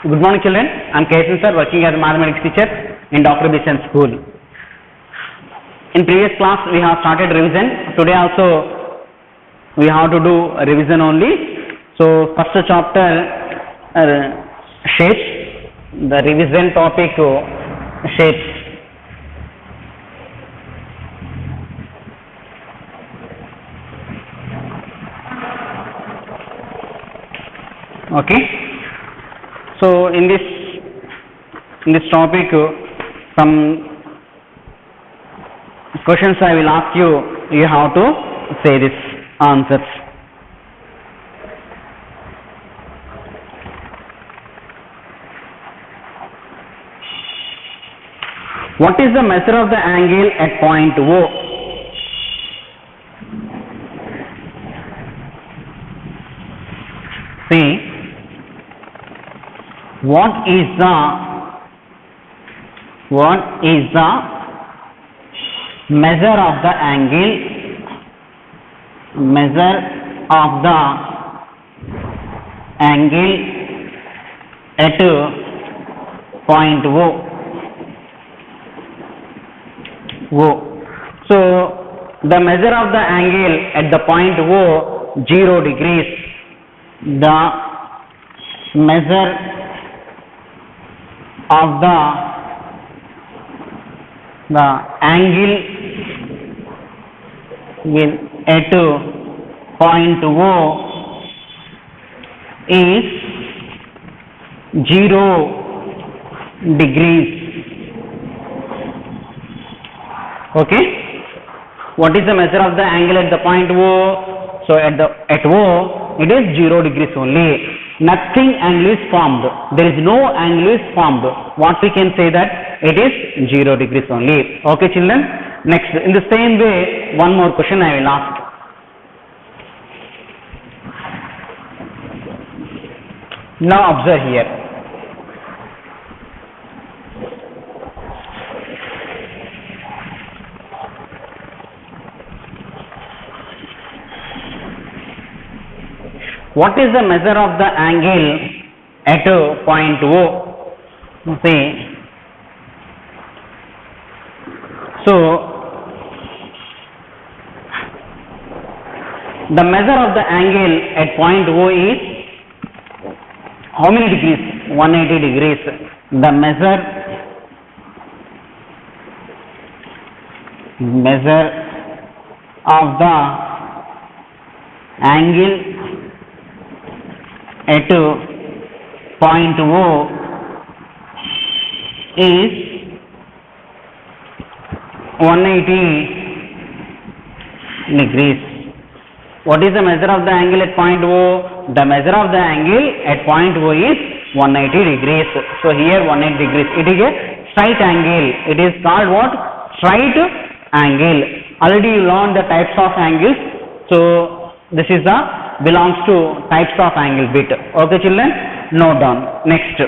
Good morning, children. I am Kesan sir, working as a mathematics teacher in Dr. Bishan school. In previous class, we have started revision. Today also, we have to do a revision only. So, first chapter, shapes. The revision topic, shapes. Okay. So in this topic, some questions I will ask you. You have to say this answers. What is the measure of the angle at point O? See. What is the measure of the angle at point O? So the measure of the angle at the point O 0 degrees. The measure of the angle at point O is 0 degrees. Okay. What is the measure of the angle at the point O? So at O it is 0 degrees only. Nothing angle is formed. There is no angle is formed. What we can say that it is 0 degrees only. Okay, children. Next, in the same way, one more question I will ask. Now observe here. What is the measure of the angle at point O? See, so the measure of the angle at point O is how many degrees? 180 degrees. The measure of the angle at point O is 180 degrees. What is the measure of the angle at point O? The measure of the angle at point O is 180 degrees. So here 180 degrees. It is a straight angle. It is called what? Straight angle. Already you learned the types of angles. So this is the belongs to types of angle bit. Okay, children, note down. Next,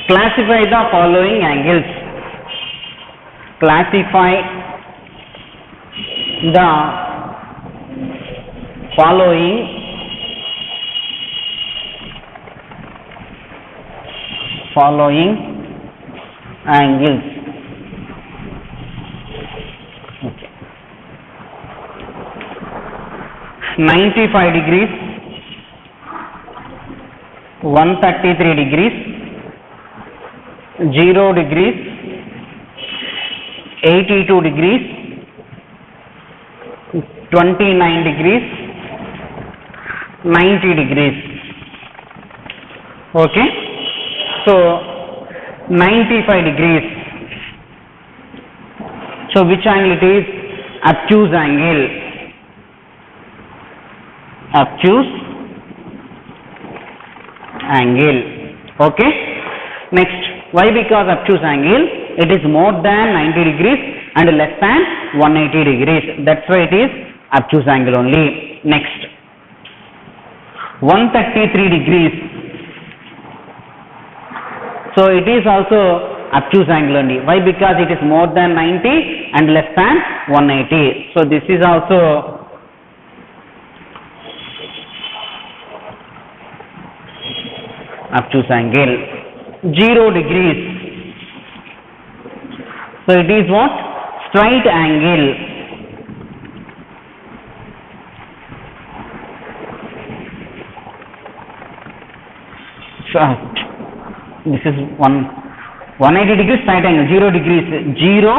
classify the following angles. Classify the following angles. Okay. 95 degrees, 133 degrees, 0 degrees, 82 degrees, 29 degrees, 90 degrees. Okay. So 95 degrees. So which angle it is? Obtuse angle. Obtuse angle. Okay. Next, why? Because obtuse angle, it is more than 90 degrees and less than 180 degrees. That's why it is obtuse angle only. Next, 133 degrees. So it is also obtuse angle only. Why? Because it is more than 90 and less than 180. So this is also obtuse angle. 0 degrees. So it is what? Straight angle. So this is 180 degrees straight angle. 0 degrees, 0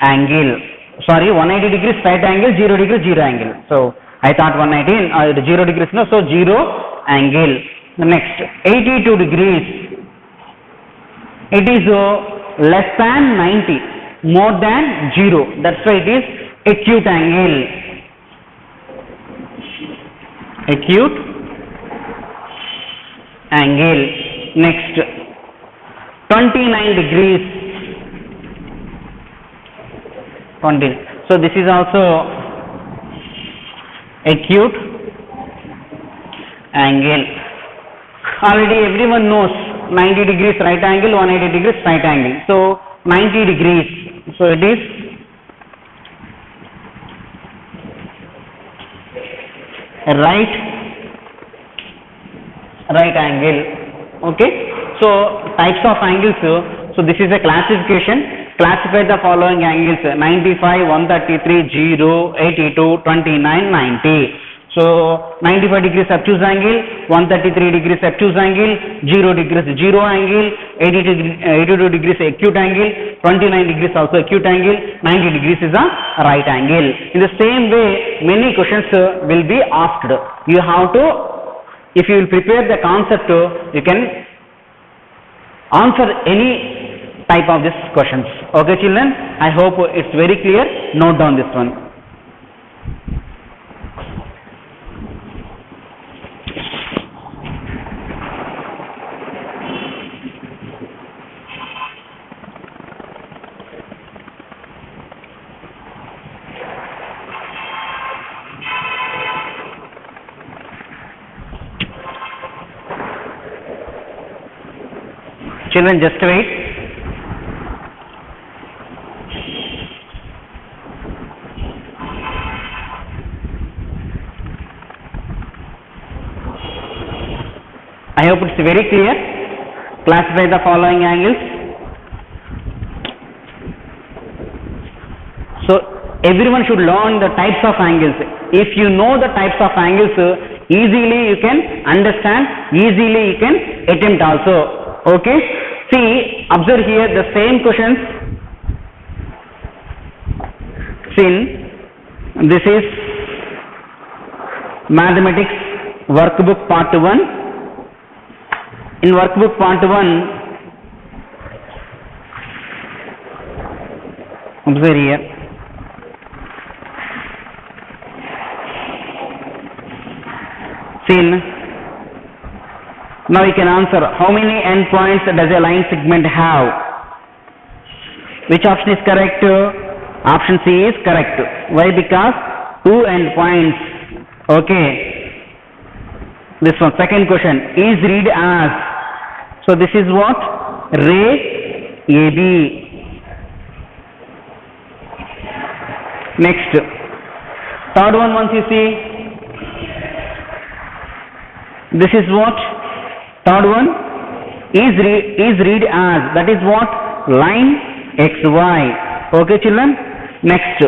angle. Sorry, 180 degrees straight angle, 0 degrees, 0 angle. So I thought 180, 0 degrees, no, so 0 angle. The next 82 degrees. It is less than 90, more than 0. That's why it is acute angle. Acute angle. Next 29 degrees. 20. So this is also acute angle. Already everyone knows 90 degrees right angle, 180 degrees right angle. So 90 degrees. So it is right angle. Okay. So types of angles. So this is a classification. Classify the following angles: 95, 133, 0, 82, 29, 90. So 95 degrees obtuse angle, 133 degrees obtuse angle, 0 degrees 0 angle, 82 degrees acute angle, 29 degrees also acute angle, 90 degrees is a right angle. In the same way, many questions will be asked. You have to, if you will prepare the concept, you can answer any type of these questions. Okay children, I hope it's very clear. Note down this one. Children, just wait. I hope it's very clear. Classify the following angles. So everyone should learn the types of angles. If you know the types of angles, easily you can understand, easily you can attempt also. Okay, see, observe here the same questions. See, this is mathematics workbook part 1. In workbook part 1, observe here. See, now you can answer how many endpoints does a line segment have? Which option is correct? Option C is correct. Why? Because 2 endpoints. Okay. This one, second question is read as. So this is what? Ray AB. Next. Third one, once you see. This is what? Third one is read as, that is what? Line XY. Okay children. Next,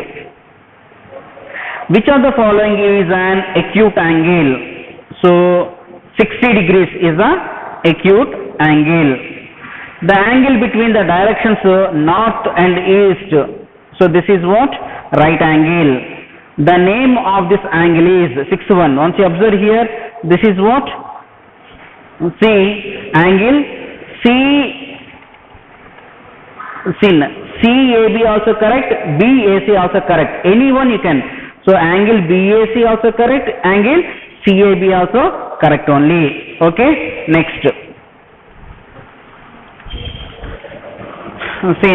which of the following is an acute angle? So 60 degrees is the acute angle. The angle between the directions north and east. So this is what? Right angle. The name of this angle is 61. Once you observe here, this is what? See, angle CAB also correct, BAC also correct. Anyone you can. So angle BAC also correct, angle CAB also correct only. Okay. Next. See,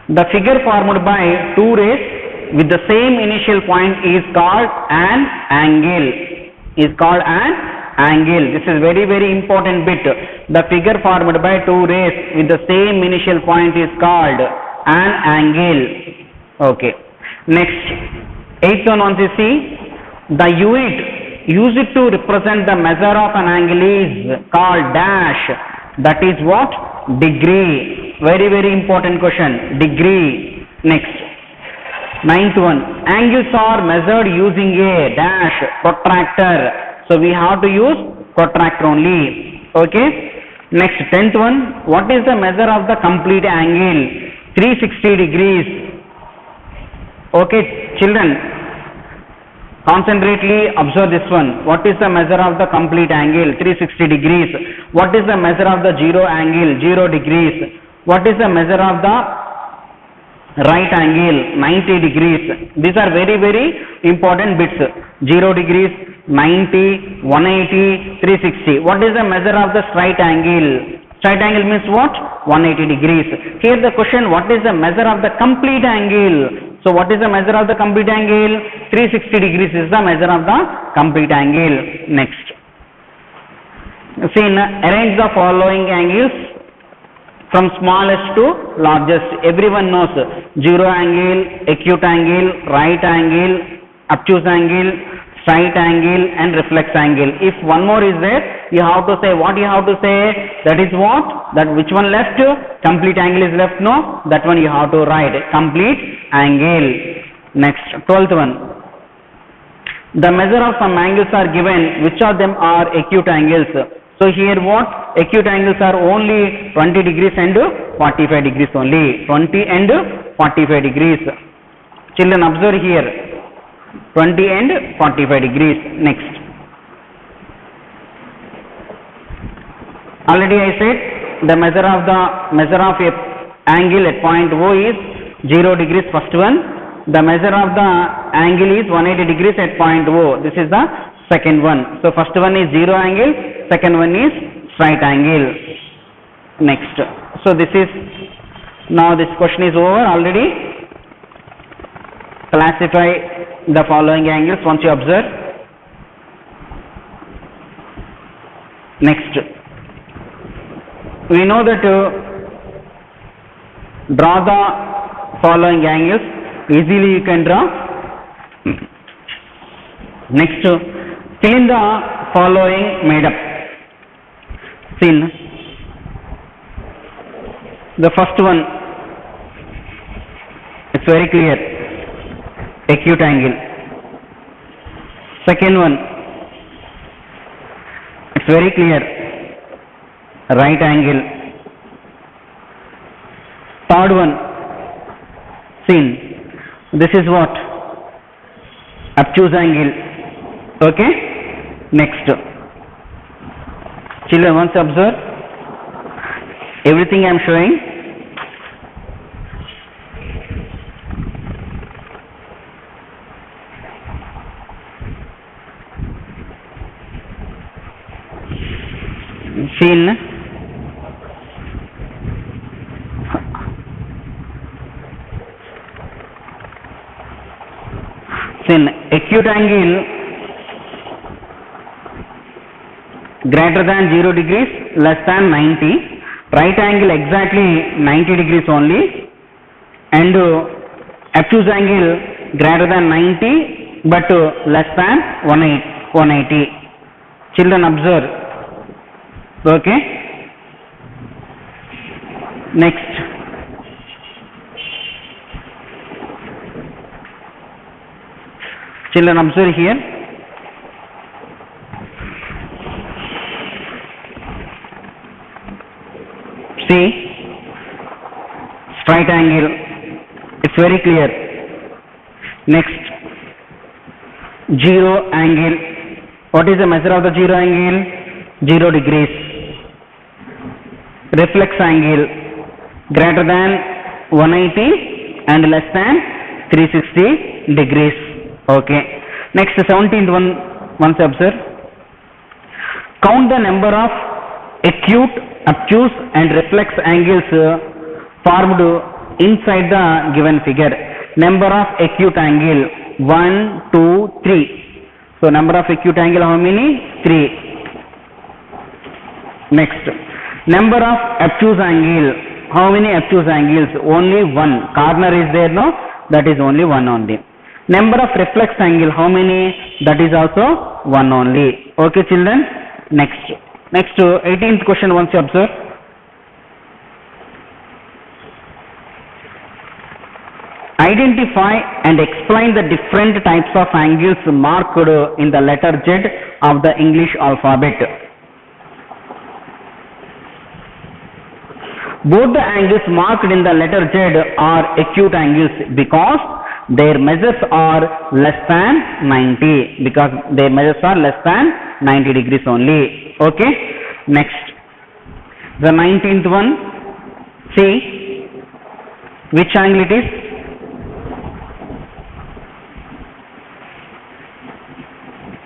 the figure formed by two rays with the same initial point is called an angle. Is called an angle. This is very important bit. The figure formed by two rays with the same initial point is called an angle. Okay. Next, eighth one, once you see, the unit used to represent the measure of an angle is called dash. That is what? Degree. Very important question. Degree. Next, ninth one, angles are measured using a dash protractor. So we have to use protractor only. Okay. Next, tenth one, what is the measure of the complete angle? 360 degrees. Okay, children, concentrately observe this one. What is the measure of the complete angle? 360 degrees. What is the measure of the zero angle? 0 degrees. What is the measure of the right angle? 90 degrees. These are very important bits. 0 degrees, 90, 180, 360. What is the measure of the straight angle? Straight angle means what? 180 degrees. Here the question, what is the measure of the complete angle? So what is the measure of the complete angle? 360 degrees is the measure of the complete angle. Next, see, arrange the following angles from smallest to largest. Everyone knows zero angle, acute angle, right angle, obtuse angle, straight angle and reflex angle. If one more is there, you have to say what you have to say. That is what? That which one left? Complete angle is left. No, that one you have to write complete angle. Next, 12th one. The measure of some angles are given. Which of them are acute angles? So here what? Acute angles are only 20 degrees and 45 degrees only. 20 and 45 degrees. Children, observe here. 20 and 45 degrees. Next, already I said the measure of a angle at point O is 0 degrees. First one. The measure of the angle is 180 degrees at point O. This is the second one. So first one is zero angle, second one is straight angle. Next, so this is, now this question is over already. Classify the following angles once you observe. Next, we know that draw the following angles. Easily you can draw. Next, fill in the following made up. Fill. The first one, it's very clear, acute angle. Second one, it's very clear, right angle. Third one, seen. This is what? Obtuse angle. Okay. Next, children, once observe everything I am showing. Seen. Seen. Acute angle greater than 0 degrees, less than 90. Right angle exactly 90 degrees only, and obtuse angle greater than 90 but less than 180. Children, observe. Okay. Next, children, observe here. See, straight angle, it's very clear. Next, zero angle. What is the measure of the zero angle? 0 degrees. Reflex angle greater than 180 and less than 360 degrees. Okay. Next, 17th one, once observe. Count the number of acute, obtuse and reflex angles formed inside the given figure. Number of acute angle 1, 2, 3. So number of acute angle how many? 3. Next, number of obtuse angle. How many obtuse angles? Only one. Corner is there, no? That is only one only. Number of reflex angle. How many? That is also one only. Okay, children. Next. Next, 18th question. Once you observe. Identify and explain the different types of angles marked in the letter Z of the English alphabet. Both the angles marked in the letter Z are acute angles because their measures are less than 90. Because their measures are less than 90 degrees only. Okay. Next. The 19th one. See which angle it is.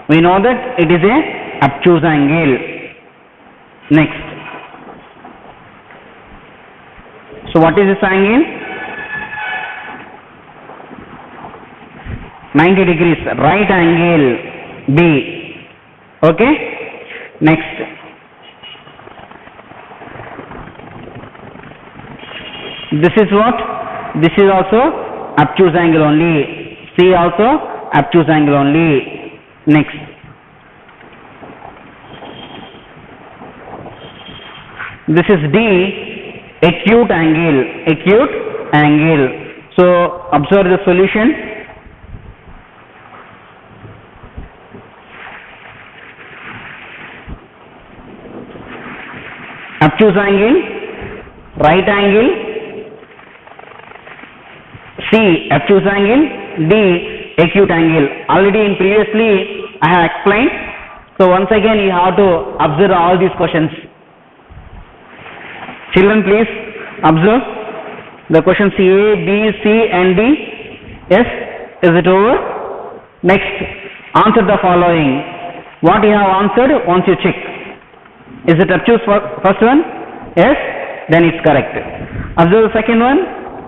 We know that it is a obtuse angle. Next. So what is this angle? 90 degrees. Right angle B. Okay. Next. This is what? This is also obtuse angle only. C also obtuse angle only. Next. This is D, acute angle. Acute angle. So observe the solution. Obtuse angle, right angle, C, obtuse angle, D, acute angle. Already in previously I have explained. So once again you have to observe all these questions. Children, please observe the questions A, B, C and D. Yes, is it over? Next, answer the following. What you have answered, once you check. Is it obtuse for first one? Yes, then it's correct. Observe the second one.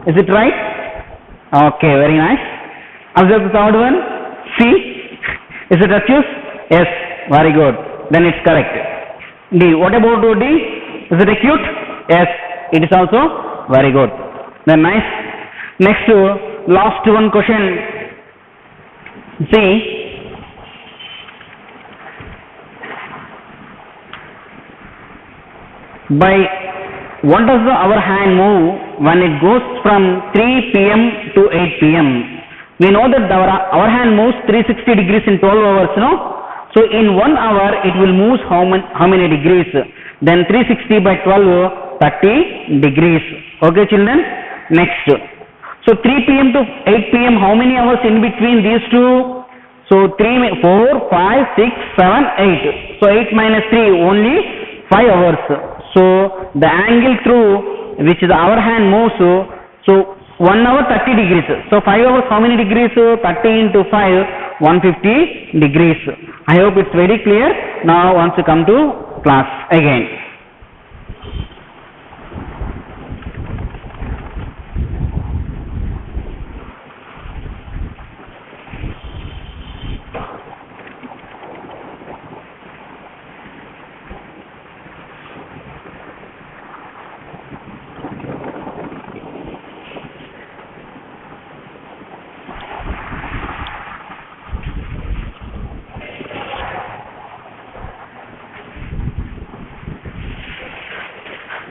Is it right? Okay, very nice. Observe the third one. C. Is it obtuse? Yes, very good. Then it's correct. D. What about D? Is it acute? Yes, it is also very good. Then nice. Next, last one question. See. By what does the hour hand move when it goes from 3 p.m. to 8 p.m.? We know that our hand moves 360 degrees in 12 hours, no? So in 1 hour it will move how many degrees? Then 360 by 12, 30 degrees. Okay, children? Next. So 3 p.m. to 8 p.m. how many hours in between these two? So 3, 4, 5, 6, 7, 8. So 8 minus 3, only 5 hours. So the angle through which the hour hand moves, so 1 hour 30 degrees. So 5 hours how many degrees? 30 into 5, 150 degrees. I hope it's very clear. Now once you come to class again.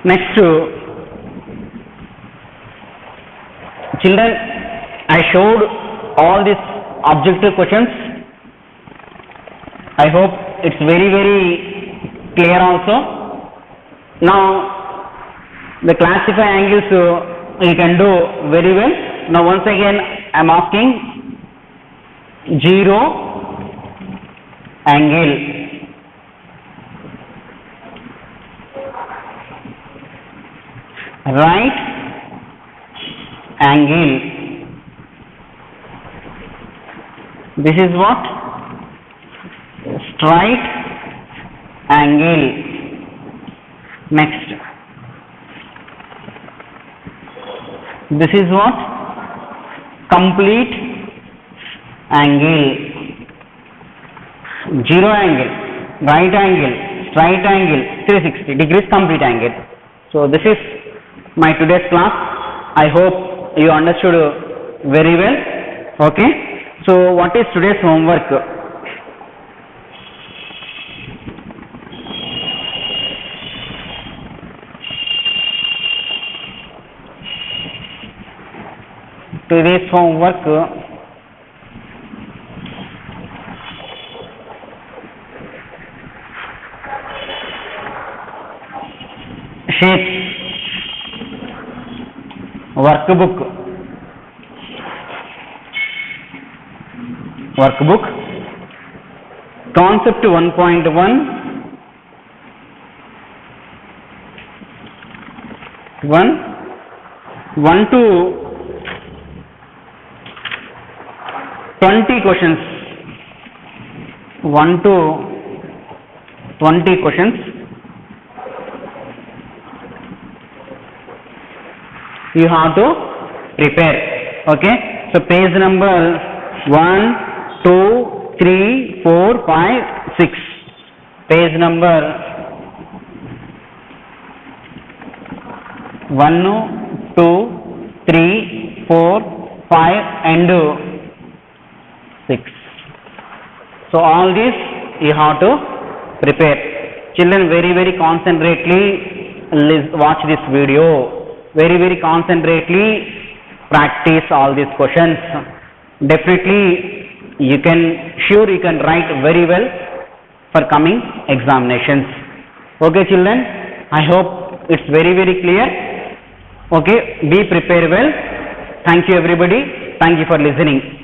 Next, children, I showed all these objective questions. I hope it's very, very clear also. Now, the classify angles you can do very well. Now, once again, I am asking 0 angle. Right angle. This is what? Straight angle. Next. This is what? Complete angle. 0 angle, right angle, right angle 360 degrees complete angle. So this is my today's class. I hope you understood very well. Okay. So what is today's homework? Today's homework, shapes, workbook, concept 1.1, 1 to 20 questions, 1 to 20 questions. You have to prepare. Okay. So page number 1, 2, 3, 4, 5, 6. Page number 1, 2, 3, 4, 5 and 6. So all this you have to prepare. Children, very concentrately watch this video. Very concentrately practice all these questions. Definitely you can write very well for coming examinations. Okay children, I hope it's very clear. Okay, be prepared well. Thank you everybody. Thank you for listening.